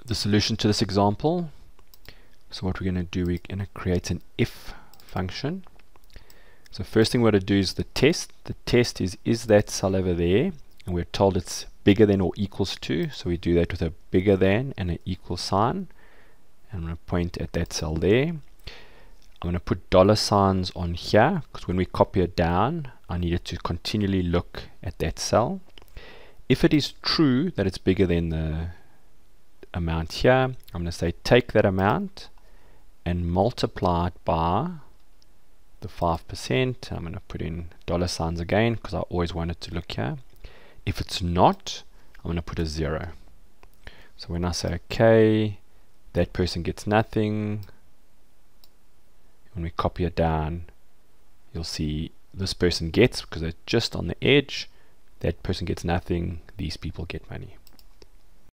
the solution to this example. So what we're going to do, we're going to create an if function. So first thing we're going to do is the test. The test is that cell over there? And we're told it's bigger than or equals to. So we do that with a bigger than and an equal sign. And I'm going to point at that cell there. I'm going to put dollar signs on here, because when we copy it down, I need it to continually look at that cell. If it is true that it's bigger than the amount here, I'm going to say take that amount and multiply it by the 5%. I'm going to put in dollar signs again because I always want it to look here. If it's not, I'm going to put a 0. So when I say okay, that person gets nothing. When we copy it down, you'll see this person gets, because they're just on the edge, that person gets nothing, these people get money.